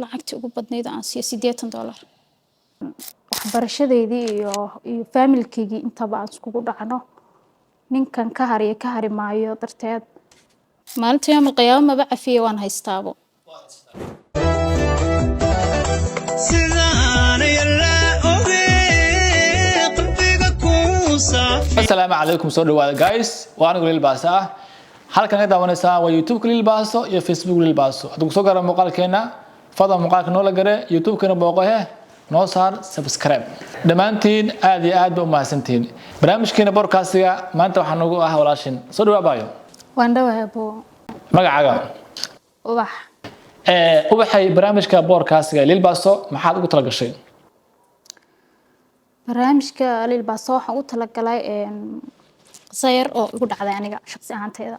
lacagtii ugu badnayd aan siiyo $80 waxbarashadeydii iyo familkeygii intaba aan iskugu dhacno ninkan ka hari maayo darteed maalinta yawm qiyaamo maba cafiye waan haystaabo السلام عليكم سو dhawaada guys waan Lil Baaso halkan ay daawanaysaa waa YouTube Lil Baaso iyo Facebook Lil Baaso haduu soo gaaro muuqaalkeena fadlan muuqaalka noo la gare YouTube kana booqahe noo saar subscribe dhamaantiin aad iyo aad u mahadsantiin barnaamijkeena podcast-ga maanta waxaan ugu walaashin soo dhawaabayo waan dhawahay boo magacaaga ubaxay barnaamijka podcast-ga Lil Baaso maxaad ugu tala gashay barnaamijka Lil Baaso waxaan u tala galay sayr oo igu dhacday aniga shakhsi ahaantayda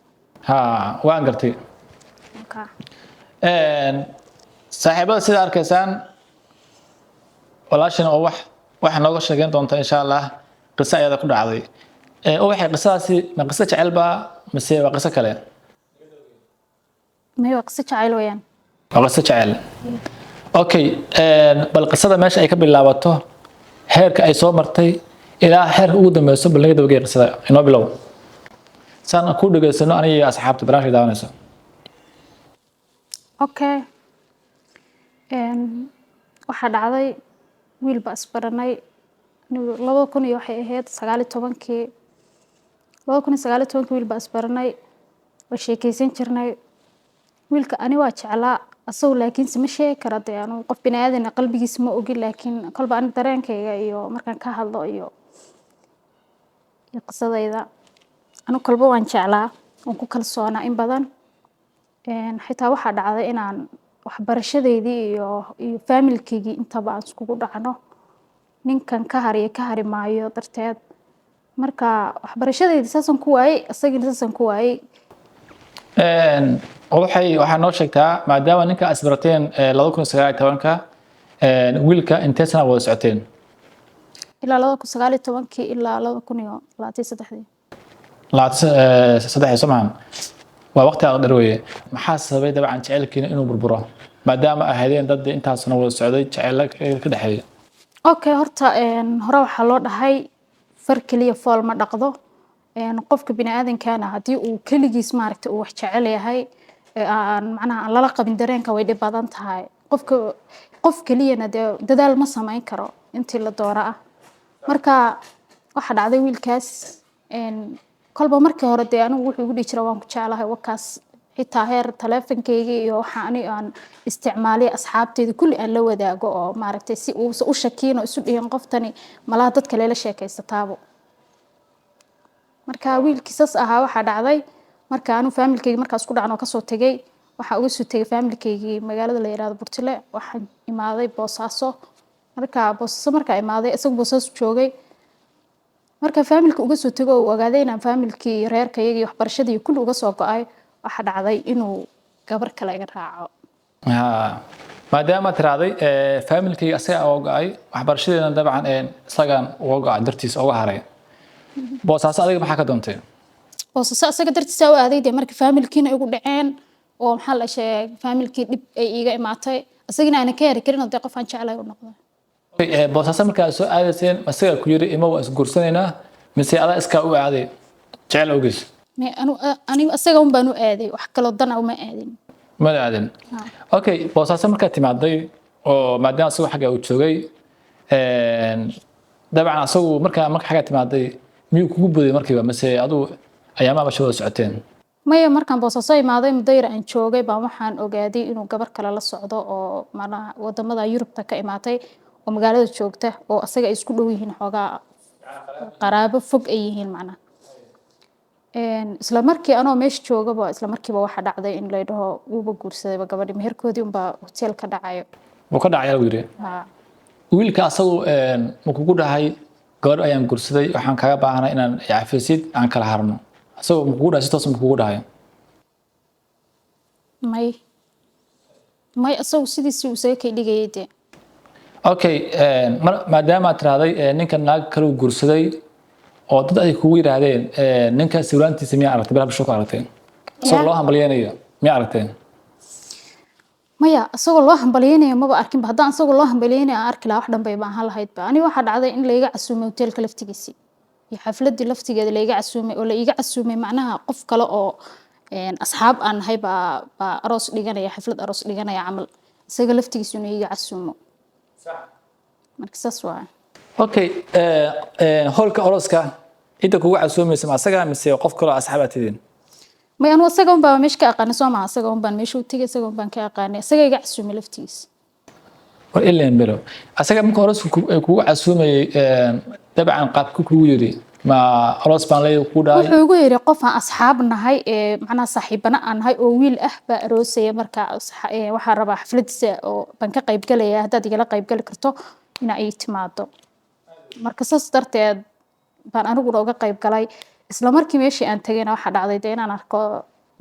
waan gartay saaxiibada sida arkaysaan walaashin oo wax nooga sheegan doonta insha Allah qisa ayada ku dhacday waxay qisadaasi ma qisa jecel ba mise waa qisa kale ma waa qisa jecel weeyaan waa qisa jecel okay bal qisada meesha ay ka bilaabato heerka ay soo martay ilaa heerka ugu dambeeyay bal laga dawgeey qisada inoo bilow saan ku dhageysano aniga asxaabta barnaamijka daawanayso okay waxa dhacday wiil ba asbaranay 2000 iyo waxay ahayd 2019 wiil ba asbaranay oo sheekaysan jirnay wiilka ani waa jeclaa asoo laakiin si ma sheegi karo anu qof bini'aadan qalbigiisa ma ogi laakiin qalba aan dareenkayga iyo markaan ka hadlo iyo qisadayda anu qalbo waan jeclaa oo ku kalsoona in badan xitaa waxa dhacday inaan waxbarashadeydii iyo familkeygii intaba aan iskugu dhacno ninkan ka hari maayo darteed marka waxbarashadeydii saasan ku waayay asagina saasan ku waayay waxaa noo sheegtaa maadaama ninka asbarateen 2019 wiilka intee sana wada socoteen ilaa 2019 ilaa 2023 samahan waa waqti aad dharweeye maxaa sababay dabcan jecelkiina inuu burburo maadaama ahaydeen dad intaasna wada socday jecel ka dhaxeeyo okay horta hore waxaa loo dhahay far kaliya fool ma dhaqdo qofka bini'aadankaana hadii uu kaligiis maaragtay uu wax jecel yahay macnaha lala qabin dareenka way dhib badan tahay qof kaliyana dadaal ma sameyn karo intii la doora marka waxa dhacday wiilkaas kolba markii hore anigu wuxuu igu dhijira waan ku jeclahay wakaas xitaa heer taleefankeyga iyo waxa aan isticmaalay asxaabteyda kulli aan la wadaago oo maaragtay si uu u shakiino isu dhihin qoftani malaha dadka leela sheekaysataabo marka wiilkiisas ahaa waxa dhacday marka anu familkeyga markaas ku dhacno ka soo tagay waxa uga soo tagay familkeygii magaalada la yiraahdo Burtile waxaan imaaday Boosaaso marka imaaday isagu Boosaaso joogay marka familka uga soo tago oo ogaaday inaan familkii reerkayga iyo waxbarashadii kulli uga soo go'ay waxa dhacday inuu gabar kale iga raaco maadaama tiraaday familkii asaga oo go'ay waxbarashadeena dabcan isagan uga go'ay dartiis uga haray Boosaaso adiga maxaa ka doontay Boosaaso asaga dartiisa oo aaday marka familkiina igu dhaceen oo maxaa la sheegay familkii dib ay iga imaatay asagina aan ka yari karin oo qof aan jeclay u noqday Boosaaso markaa soo aadayseen asaga ku yiri ima waa isguursanayna mise ada iska u aaday jecel ogis anigu asaga un baan u aaday wax kale dan uma aadin ma aadin okay Boosaaso markaa timaaday oo maadaama asagu xagga uu joogay dabcan asagu markaa xagga timaaday miyuu kugu boday markiiba mise adu ayaamaha soo socoteen maya markaan Boosaaso imaaday mudayr aan joogay baan waxaan ogaaday inuu gabar kale la socdo oo wadamada Yurubta ka imaatay oo magaalada joogta oo asaga ay isku dhow yihiin xogaa qaraabo fog ay yihiin macna isla markii anoo meesha joogaba isla markiiba waxa dhacday in la yiraahdo uu guursaday gabadhii meherkoodii unba hotel ka dhacayo oo ka dhacay wiiri wiilka asagu ma kugu dhahay gabar ayaan guursaday waxaan kaga baahanaa inaan caafisid aan kala harno asagu ma kugu dhahay toos ma kugu dhahay may asagu sidiisii uu saga dhigayay okay maadaama tiraaday ninka naag kale uu guursaday oo dad ay kugu yiraahdeen ninka sawiraantiisa miyaa aragtay barnaamijka ku aragteen soo loo hambalyeeyo miyaa aragteen maya isagoo loo hambalyeynaya maba arkin ba haddaan isagoo loo hambalyeynaya aan arki lahaa wax dhanbay baan ahaan lahayd ba ani waxaa dhacday in layga casuumay hoteelka laftigiisii iyo xafladii laftigeeda layga casuumay oo la iga casuumay macnaha qof kale oo asxaab aan nahay baa aroos dhiganaya xaflad aroos dhiganaya camal isaga laftigiisuna iga casuumo marka saas waa okay holka arooska inta kugu casuumaysa ma asaga mise qof kale oo asxaab aad ما أنا وسجون بقى مش كأقاني سوما سجون بقى مش وتيجي سجون بقى كأقاني سجى يعسوم لفتيس وإلا ينبلو أسجى ممكن رأس كوكو عسومي تبعا قاب كوكو يري ما رأس بان لي وكودا وحوجو يري قفا أصحابنا هاي معنا صاحبنا عن هاي أويل أحبا روسية مركا وحربا حفلة أو بنك قيب قلي هذا دي قلا قيب قلي كرتو هنا أي تمادو مركز صدرت بان أنا قلوا قيب قلي isla markii meeshii aan tagayna waxa dhacday inaan arko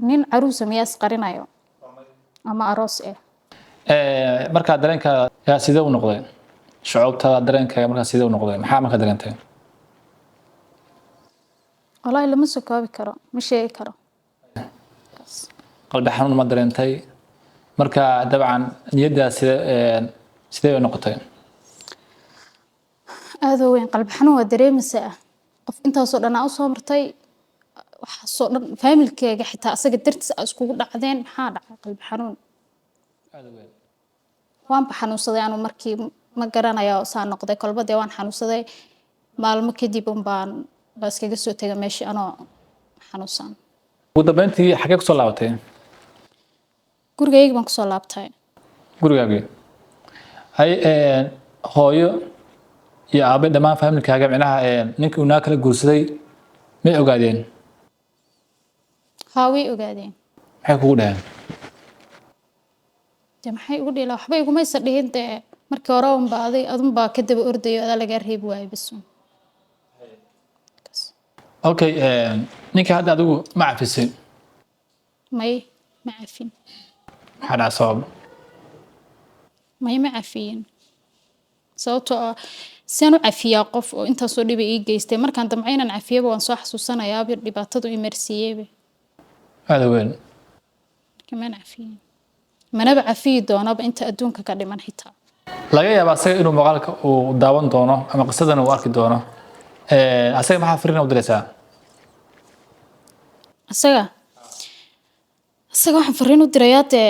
nin caruus miyaas qarinayo ama aroos marka dareenka yaa sidoo noqday shucuubta dareenka marka sidoo noqday maxaa marka dareentay wallahi lama soo koobi karo ma sheegi karo qalbi xanuun ma dareentay marka dabcan niyadda sidee noqotay aad weyn qalbi xanuun waa dareemaysaa qof intaasoo dhan aan u soo martay waxa soo dhan familkeega xitaa asaga dartiis ay iskugu dhacdeen maxaa dhacay qalbi xanuun waan ba xanuunsaday anu markii ma garanayo saan noqday kolbadee waan xanuunsaday maalmo kadib baan iskaga soo tagay meeshii anoo xanuunsan ugu dambeyntii xagee ku soo laabatay gurigayga baan ku soo laabtay gurigaagii hay hooyo يا أبي دمان فهم لك هاجم عنها نك هناك الجلسة ما أقعدين هاوي أقعدين حكونا جم حي يقولي لو حبي يقوم يصير أنت مركورهم بعضي أظن بكتب أردي هذا لقريب واي بس أوكي نك هذا أدو ما في السن ما عارفين حنا صعب ما عارفين صوته سيانو عفيا قف oo inta soo dhibay ii geystay markaan damcaynan cafiyaba waan soo xasuusanayaa bir dhibaatadu i marsiiyay hada weyn kamaan cafiyin manaba cafiyi doonaba inta adduunka ka dhiman xitaa laga yaabaa asaga inuu muuqaalka uu daawan doono ama qisadan uu arki doono asaga maxaa fariin u diraysaa asaga waxaan fariin u dirayaa dee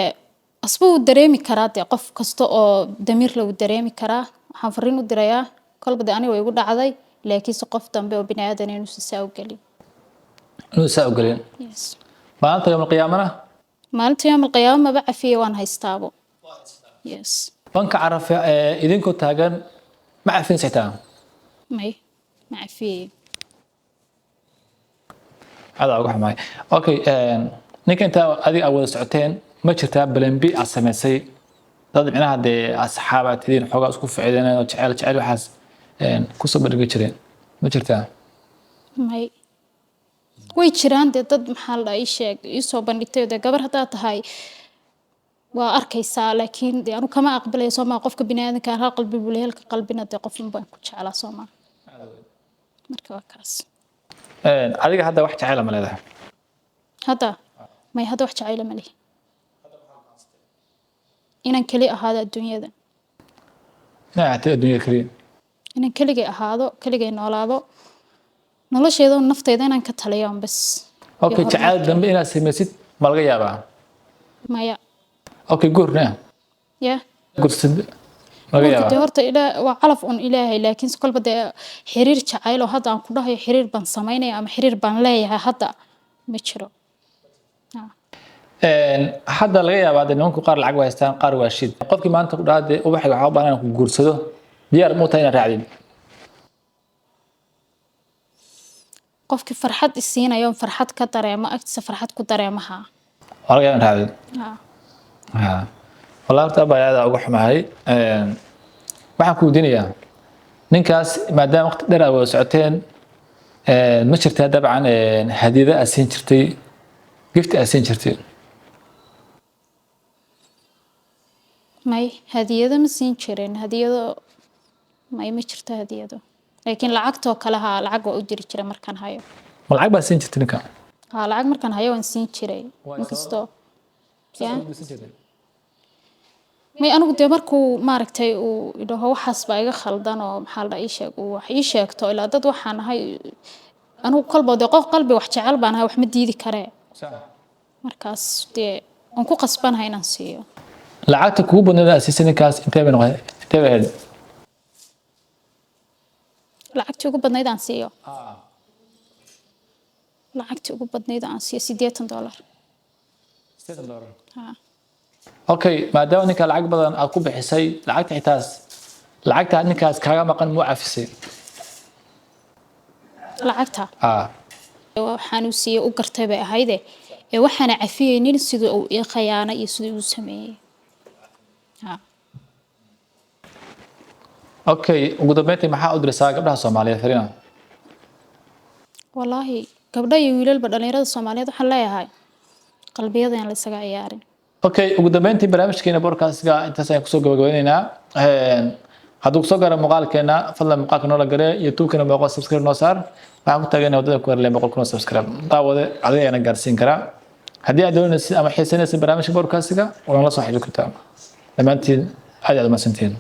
asba uu dareemi karaa dee qof kasta oo damiir lagu dareemi karaa waxaan fariin u dirayaa kolba dee aniga igu dhacday laakiinse qof dambe oo bini aadan inuu saa u gelin yes maalinta yawm alqiyaamana maalinta yawm alqiyaama maba cafiye waan haystaabo yes banka carafa idinkoo taagan ma cafin xitaa ma cafiye هذا أقول معي أوكي نيك أنت هذه أول ساعتين ما شرتها بلنبي عسمسي ضد معناها دي أصحاب تدين حقوق سكوف عيدنا وتشعل وحاس كوسو برجع شرين ما شرتها ماي way jiraan dee dad maxaa la ii sheeg ii soo bandhigtay dee gabar haddaad tahay waa arkaysaa laakiin dee anu kama aqbalaya soomaa qofka biniaadanka hal qalbi buu leeyahay halka qalbina dee qof baan ku jeclaa soomaa marka waa kaas adiga hadda wax jecel ma leedahay hadda wax jecel ma leeyahay inaan kali ahaado adduunyada adduunyada kaliya inaan kaligay ahaado kaligay noolaado nolosheeda naftayda inaan ka taliyo bas okay jacayl dambe inaad samaysid ma laga yaabaa maya okay gurna ya gursid laga yaabaa horta ilaa waa calaf un ilaahay laakiin kolba dee xiriir jacayl oo hadda aan ku dhahayo xiriir baan sameynaya ama xiriir baan leeyahay hadda ma jiro hadda laga yaabaa dee nimanku qaar lacag haystaan qaar waa shid qofkii maanta ku dhahaade ubaxay waxa u baahan ku guursado diyaar ma tahay inaad raacdin qofkii farxad isiinayo farxad ka dareemo agtiisa farxad ku dareemaha walaga aan raacdin wallahi horta baayada ugu xumahay waxaan ku diinayaa ninkaas maadaama waqti dheer aad wada socoteen ma jirtaa dabcan hadiyada aad siin jirtay gift aad siin jirtay may hadiyada ma siin jirin hadiyado may ma jirto hadiyado laakiin lacagtoo kale ha lacag waa u jiri jiray markaan hayo ma lacag baa siin jirtay ninka lacag markaan hayo waan siin jiray inkastoo may anigu dee markuu maaragtay uu idhaho waxaas baa iga khaldan oo maxaa la ii sheeg uu wax ii sheegto ilaa dad waxaan ahay anigu kolba dee qof qalbi wax jecel baan ahay wax ma diidi karee markaas dee aan ku qasbanahay inaan siiyo lacagta kugu badneed aad siisay ninkaas intee bay noqotay intee bay ahayd lacagtii ugu badnayd aan siiyo lacagtii ugu badnayd aan siiyo $80 ha okay maadaama ninka lacag badan aad ku bixisay lacagta ninkaas kaaga maqan muu cafisay lacagta waxaan uu siiyay u gartay bay ahayde ee waxaana cafiyeynin sidoo uu ii khiyaanay iyo sidoo uu sameeyay ha okay ugu dambeyntii maxaa u diraysaa gabdhaha Soomaaliyeed Farina wallahi gabdhaha iyo wiilalba dhalinyarada Soomaaliyeed waxaan leeyahay qalbiyadeen la isaga ciyaarin okay ugu dambeyntii barnaamijkeena podcast-ga intaas ayaan kusoo gabagabaynaynaa hadduu soo gaaro muuqaalkeena fadlan muuqaalka noola gare YouTube-kana booqo subscribe noo saar waxaan ku taaganahay wadada ku harleen 100 subscribe daawade adiga ayaan gaarsiin karaa haddii aad doonaysid ama xiisaynaysid barnaamijka podcast-ga waa la soo xiriiri kartaa dhammaantiin aad u mahadsantihiin